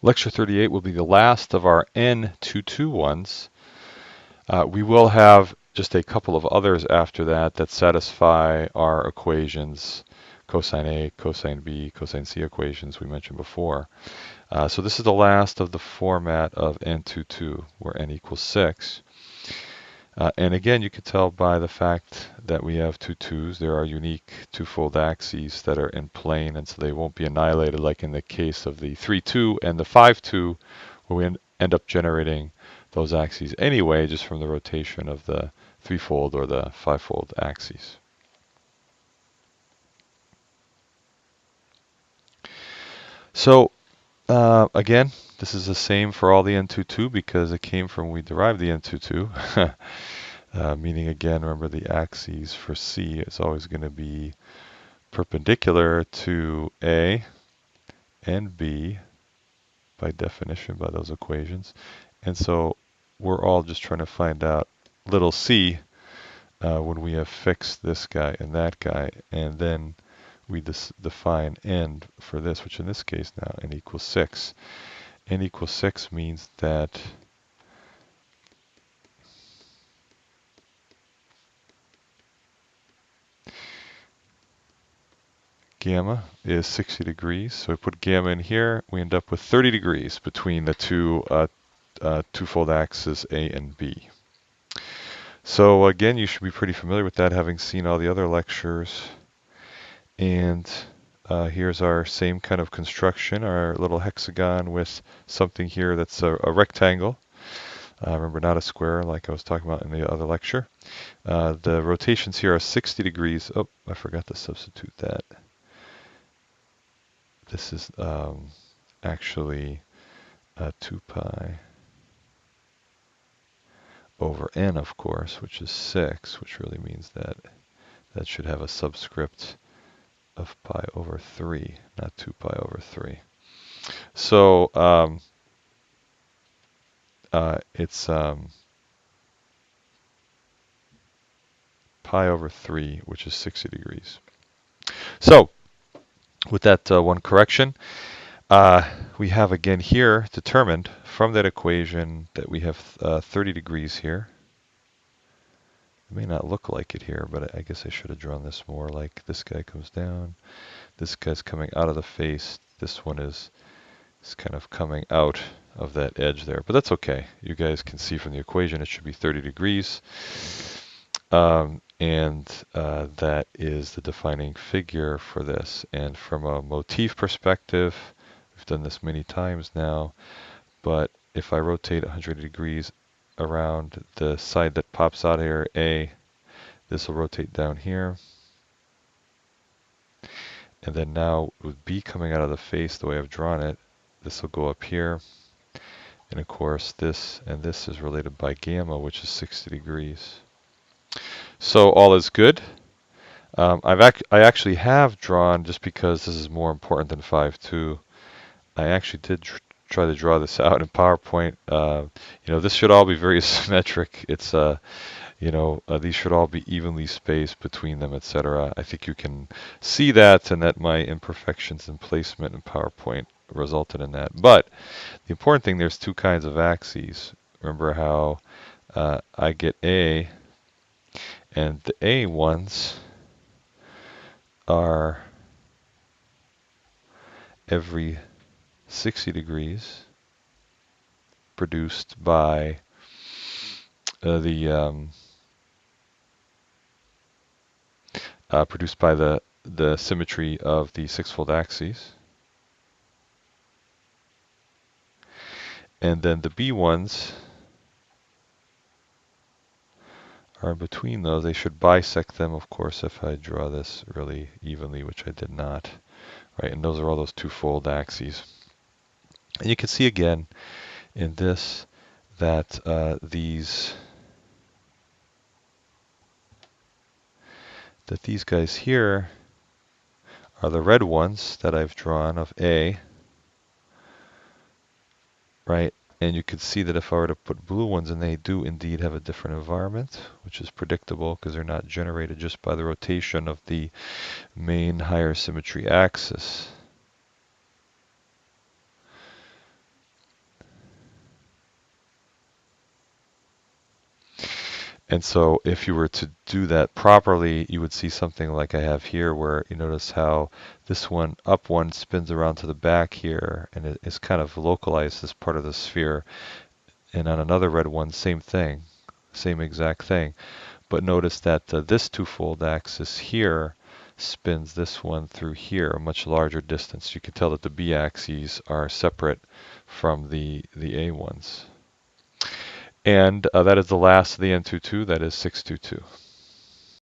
Lecture 38 will be the last of our N22 ones. We will have just a couple of others after that that satisfy our equations, cosine A, cosine B, cosine C equations we mentioned before. So this is the last of the format of N22, where N equals 6. And again, you can tell by the fact that we have two twos, there are unique twofold axes that are in plane, and so they won't be annihilated like in the case of the 3-2 and the 5-2, where we end up generating those axes anyway, just from the rotation of the threefold or the fivefold axes. So again, this is the same for all the N22 because it came from we derived the N22. Meaning again, remember the axes for C is always going to be perpendicular to A and B by definition by those equations. And so we're all just trying to find out little c when we have fixed this guy and that guy, and then we define n for this, which in this case now n equals 6. N equals 6 means that gamma is 60 degrees. So we put gamma in here, we end up with 30 degrees between the two twofold axes A and B. So again, you should be pretty familiar with that, having seen all the other lectures. And here's our same kind of construction, our little hexagon with something here that's a rectangle. Remember, not a square like I was talking about in the other lecture. The rotations here are 60 degrees. Oh, I forgot to substitute that. This is actually 2 pi over n, of course, which is 6, which really means that that should have a subscript of pi over 3, not 2 pi over 3. So it's pi over 3, which is 60 degrees. So with that one correction, we have again here determined from that equation that we have 30 degrees here. It may not look like it here, but I guess I should have drawn this more like this guy comes down, this guy's coming out of the face, this one is kind of coming out of that edge there, but that's okay. You guys can see from the equation it should be 30 degrees. And that is the defining figure for this. And from a motif perspective, we've done this many times now, but if I rotate 100 degrees around the side that pops out here, A, this will rotate down here. And then now with B coming out of the face the way I've drawn it, this will go up here. And of course this and this is related by gamma, which is 60 degrees. So all is good. I actually have drawn, just because this is more important than 5-2, I actually did try to draw this out in PowerPoint. This should all be very symmetric. It's these should all be evenly spaced between them, etc. I think you can see that, and that my imperfections in placement in PowerPoint resulted in that. But the important thing, there's two kinds of axes. Remember how I get A, and the A ones are every 60 degrees produced by the symmetry of the sixfold axes. And then the B ones are in between those. They should bisect them, of course, if I draw this really evenly, which I did not. Right, and those are all those twofold axes. And you can see again in this that these guys here are the red ones that I've drawn of A, right? And you can see that if I were to put blue ones in, they do indeed have a different environment, which is predictable because they're not generated just by the rotation of the main higher symmetry axis. And so if you were to do that properly, you would see something like I have here, where you notice how this one, up one, spins around to the back here, and it is kind of localized as part of the sphere. And on another red one, same thing, same exact thing. But notice that this twofold axis here spins this one through here, a much larger distance. You can tell that the B axes are separate from the A ones. And that is the last of the N22, that is 622.